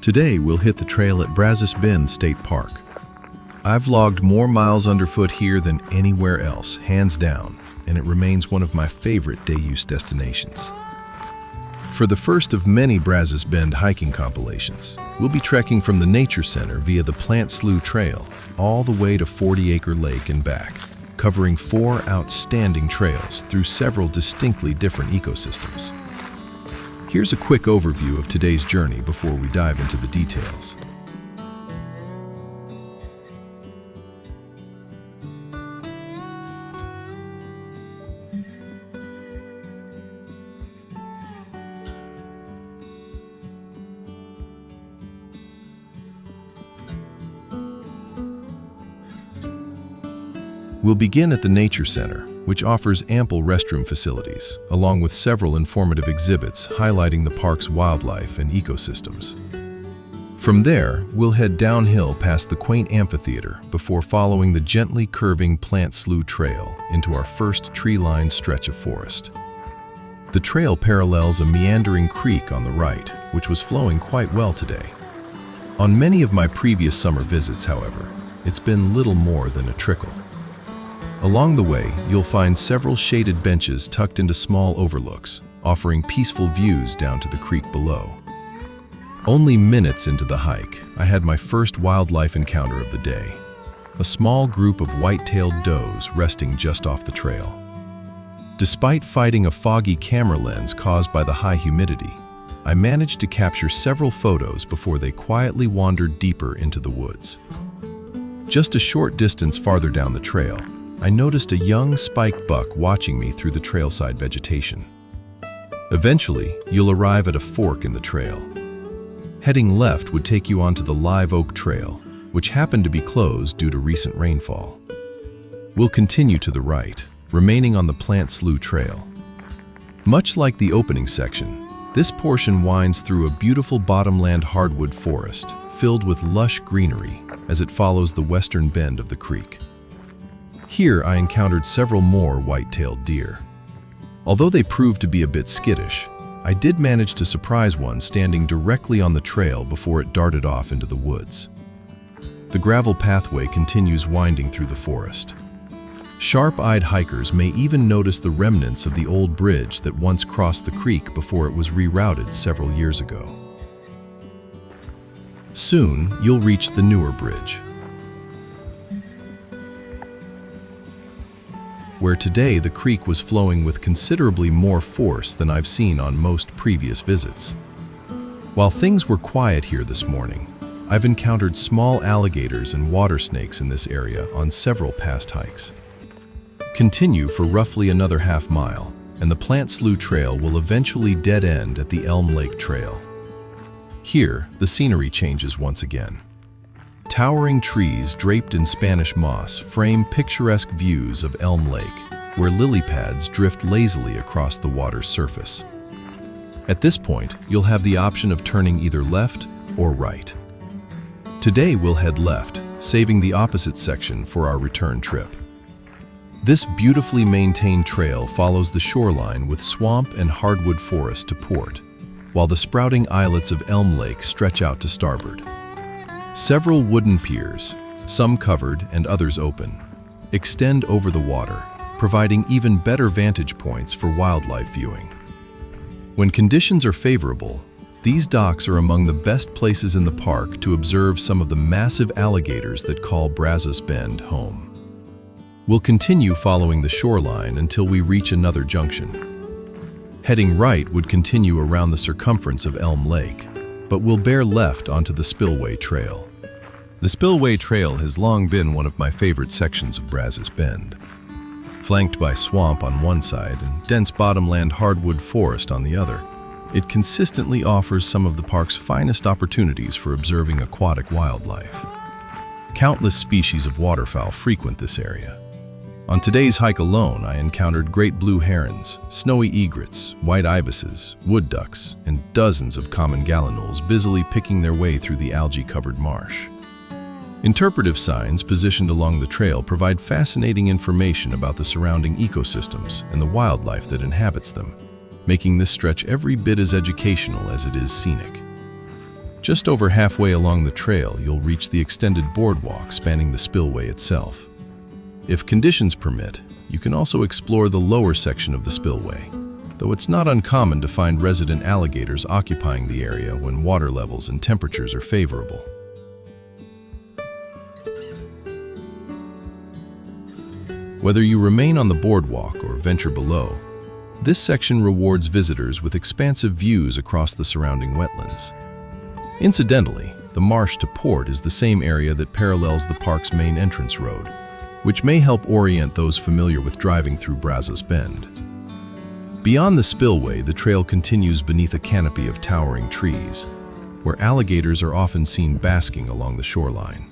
Today we'll hit the trail at Brazos Bend State Park. I've logged more miles underfoot here than anywhere else, hands down, and it remains one of my favorite day-use destinations. For the first of many Brazos Bend hiking compilations, we'll be trekking from the Nature Center via the Plant Slough Trail all the way to 40 Acre Lake and back, covering 4 outstanding trails through several distinctly different ecosystems. Here's a quick overview of today's journey before we dive into the details. We'll begin at the Nature Center, which offers ample restroom facilities, along with several informative exhibits highlighting the park's wildlife and ecosystems. From there, we'll head downhill past the quaint amphitheater before following the gently curving Plant Slough Trail into our first tree-lined stretch of forest. The trail parallels a meandering creek on the right, which was flowing quite well today. On many of my previous summer visits, however, it's been little more than a trickle. Along the way, you'll find several shaded benches tucked into small overlooks, offering peaceful views down to the creek below. Only minutes into the hike, I had my first wildlife encounter of the day. A small group of white-tailed does resting just off the trail. Despite fighting a foggy camera lens caused by the high humidity, I managed to capture several photos before they quietly wandered deeper into the woods. Just a short distance farther down the trail, I noticed a young spike buck watching me through the trailside vegetation. Eventually, you'll arrive at a fork in the trail. Heading left would take you onto the Live Oak Trail, which happened to be closed due to recent rainfall. We'll continue to the right, remaining on the Plant Slough Trail. Much like the opening section, this portion winds through a beautiful bottomland hardwood forest filled with lush greenery as it follows the western bend of the creek. Here, I encountered several more white-tailed deer. Although they proved to be a bit skittish, I did manage to surprise one standing directly on the trail before it darted off into the woods. The gravel pathway continues winding through the forest. Sharp-eyed hikers may even notice the remnants of the old bridge that once crossed the creek before it was rerouted several years ago. Soon, you'll reach the newer bridge, where today the creek was flowing with considerably more force than I've seen on most previous visits. While things were quiet here this morning, I've encountered small alligators and water snakes in this area on several past hikes. Continue for roughly another half mile, and the Plant Slough Trail will eventually dead end at the Elm Lake Trail. Here, the scenery changes once again. Towering trees draped in Spanish moss frame picturesque views of Elm Lake, where lily pads drift lazily across the water's surface. At this point, you'll have the option of turning either left or right. Today we'll head left, saving the opposite section for our return trip. This beautifully maintained trail follows the shoreline with swamp and hardwood forest to port, while the sprouting islets of Elm Lake stretch out to starboard. Several wooden piers, some covered and others open, extend over the water, providing even better vantage points for wildlife viewing. When conditions are favorable, these docks are among the best places in the park to observe some of the massive alligators that call Brazos Bend home. We'll continue following the shoreline until we reach another junction. Heading right would continue around the circumference of Elm Lake, but we'll bear left onto the Spillway Trail. The Spillway Trail has long been one of my favorite sections of Brazos Bend. Flanked by swamp on one side and dense bottomland hardwood forest on the other, it consistently offers some of the park's finest opportunities for observing aquatic wildlife. Countless species of waterfowl frequent this area. On today's hike alone, I encountered great blue herons, snowy egrets, white ibises, wood ducks, and dozens of common gallinules busily picking their way through the algae-covered marsh. Interpretive signs positioned along the trail provide fascinating information about the surrounding ecosystems and the wildlife that inhabits them, making this stretch every bit as educational as it is scenic. Just over halfway along the trail, you'll reach the extended boardwalk spanning the spillway itself. If conditions permit, you can also explore the lower section of the spillway, though it's not uncommon to find resident alligators occupying the area when water levels and temperatures are favorable. Whether you remain on the boardwalk or venture below, this section rewards visitors with expansive views across the surrounding wetlands. Incidentally, the marsh to port is the same area that parallels the park's main entrance road, which may help orient those familiar with driving through Brazos Bend. Beyond the spillway, the trail continues beneath a canopy of towering trees, where alligators are often seen basking along the shoreline.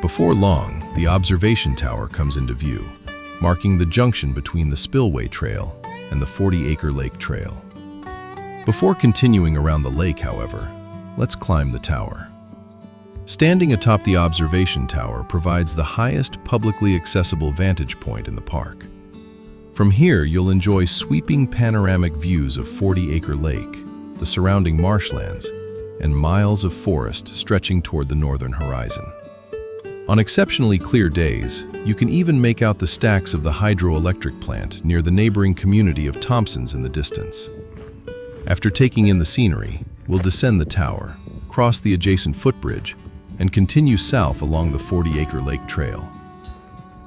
Before long, the observation tower comes into view, marking the junction between the Spillway Trail and the 40-Acre Lake Trail. Before continuing around the lake, however, let's climb the tower. Standing atop the observation tower provides the highest publicly accessible vantage point in the park. From here, you'll enjoy sweeping panoramic views of 40-Acre Lake, the surrounding marshlands, and miles of forest stretching toward the northern horizon. On exceptionally clear days, you can even make out the stacks of the hydroelectric plant near the neighboring community of Thompsons in the distance. After taking in the scenery, we'll descend the tower, cross the adjacent footbridge, and continue south along the 40-Acre Lake Trail.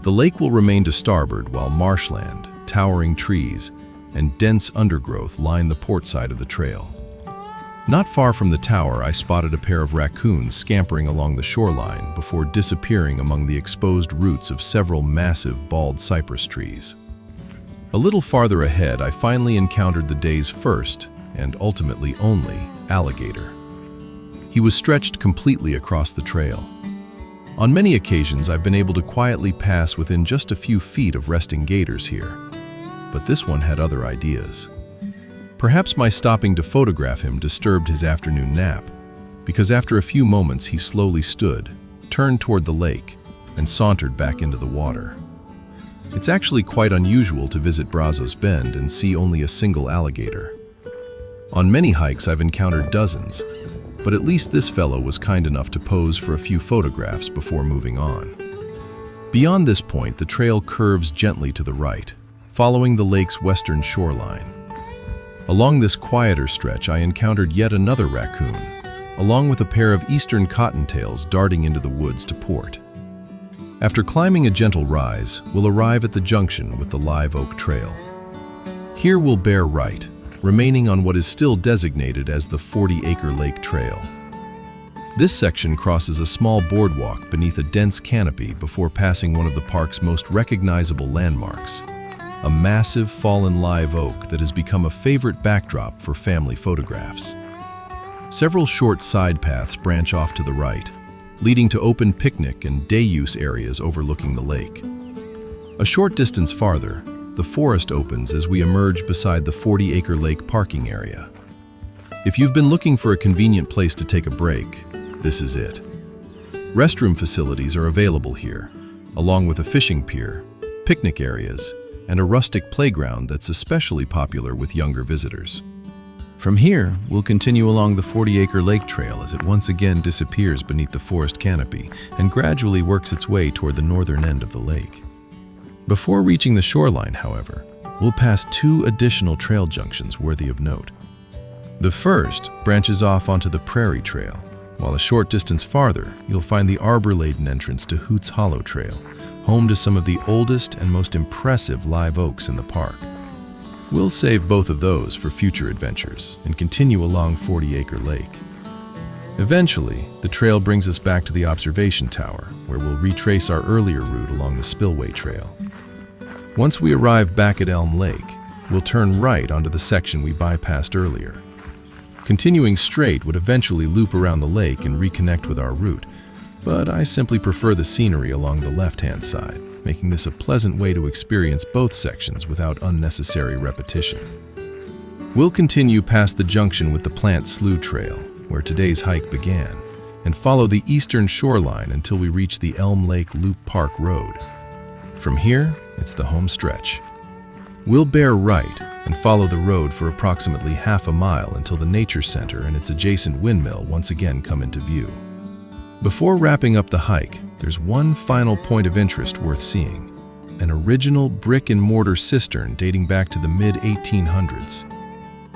The lake will remain to starboard while marshland, towering trees, and dense undergrowth line the port side of the trail. Not far from the tower, I spotted a pair of raccoons scampering along the shoreline before disappearing among the exposed roots of several massive bald cypress trees. A little farther ahead, I finally encountered the day's first, and ultimately only, alligator. He was stretched completely across the trail. On many occasions, I've been able to quietly pass within just a few feet of resting gators here, but this one had other ideas. Perhaps my stopping to photograph him disturbed his afternoon nap, because after a few moments he slowly stood, turned toward the lake, and sauntered back into the water. It's actually quite unusual to visit Brazos Bend and see only a single alligator. On many hikes I've encountered dozens, but at least this fellow was kind enough to pose for a few photographs before moving on. Beyond this point, the trail curves gently to the right, following the lake's western shoreline. Along this quieter stretch, I encountered yet another raccoon, along with a pair of eastern cottontails darting into the woods to port. After climbing a gentle rise, we'll arrive at the junction with the Live Oak Trail. Here we'll bear right, remaining on what is still designated as the 40-Acre Lake Trail. This section crosses a small boardwalk beneath a dense canopy before passing one of the park's most recognizable landmarks, a massive fallen live oak that has become a favorite backdrop for family photographs. Several short side paths branch off to the right, leading to open picnic and day-use areas overlooking the lake. A short distance farther, the forest opens as we emerge beside the 40-Acre Lake parking area. If you've been looking for a convenient place to take a break, this is it. Restroom facilities are available here, along with a fishing pier, picnic areas, and a rustic playground that's especially popular with younger visitors. From here, we'll continue along the 40-Acre Lake Trail as it once again disappears beneath the forest canopy and gradually works its way toward the northern end of the lake. Before reaching the shoreline, however, we'll pass two additional trail junctions worthy of note. The first branches off onto the Prairie Trail, while a short distance farther, you'll find the arbor-laden entrance to Hoots Hollow Trail, home to some of the oldest and most impressive live oaks in the park. We'll save both of those for future adventures and continue along 40-Acre Lake. Eventually, the trail brings us back to the observation tower, where we'll retrace our earlier route along the Spillway Trail. Once we arrive back at Elm Lake, we'll turn right onto the section we bypassed earlier. Continuing straight would eventually loop around the lake and reconnect with our route, but I simply prefer the scenery along the left-hand side, making this a pleasant way to experience both sections without unnecessary repetition. We'll continue past the junction with the Plant Slough Trail, where today's hike began, and follow the eastern shoreline until we reach the Elm Lake Loop Park Road. From here, it's the home stretch. We'll bear right, and follow the road for approximately half a mile until the nature center and its adjacent windmill once again come into view. Before wrapping up the hike, there's one final point of interest worth seeing: an original brick-and-mortar cistern dating back to the mid-1800s.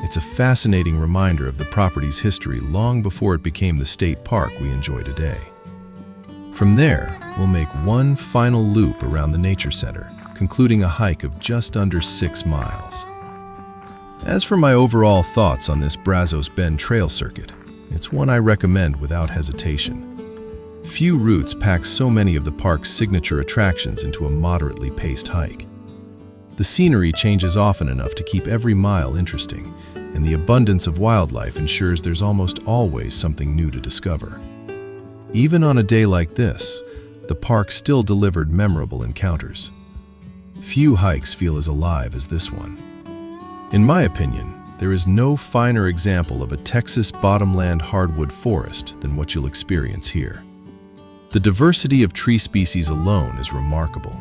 It's a fascinating reminder of the property's history long before it became the state park we enjoy today. From there, we'll make one final loop around the nature center, concluding a hike of just under 6 miles. As for my overall thoughts on this Brazos Bend trail circuit, it's one I recommend without hesitation. Few routes pack so many of the park's signature attractions into a moderately paced hike. The scenery changes often enough to keep every mile interesting, and the abundance of wildlife ensures there's almost always something new to discover. Even on a day like this, the park still delivered memorable encounters. Few hikes feel as alive as this one. In my opinion, there is no finer example of a Texas bottomland hardwood forest than what you'll experience here. The diversity of tree species alone is remarkable.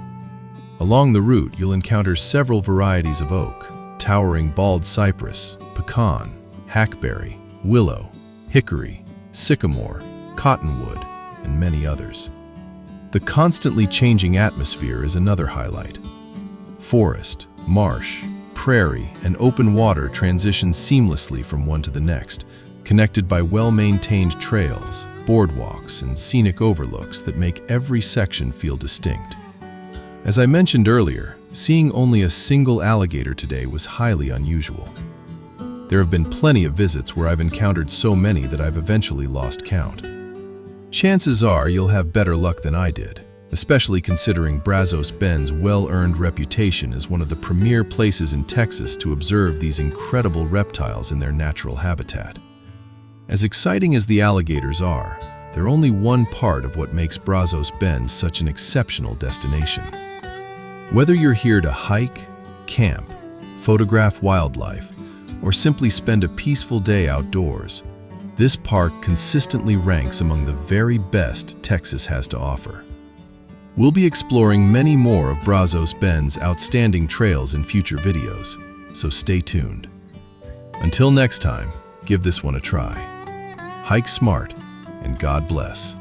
Along the route, you'll encounter several varieties of oak, towering bald cypress, pecan, hackberry, willow, hickory, sycamore, cottonwood, and many others. The constantly changing atmosphere is another highlight. Forest, marsh, prairie, and open water transition seamlessly from one to the next, connected by well-maintained trails, boardwalks, and scenic overlooks that make every section feel distinct. As I mentioned earlier, seeing only a single alligator today was highly unusual. There have been plenty of visits where I've encountered so many that I've eventually lost count. Chances are you'll have better luck than I did, especially considering Brazos Bend's well-earned reputation as one of the premier places in Texas to observe these incredible reptiles in their natural habitat. As exciting as the alligators are, they're only one part of what makes Brazos Bend such an exceptional destination. Whether you're here to hike, camp, photograph wildlife, or simply spend a peaceful day outdoors, this park consistently ranks among the very best Texas has to offer. We'll be exploring many more of Brazos Bend's outstanding trails in future videos, so stay tuned. Until next time, give this one a try. Hike smart, and God bless.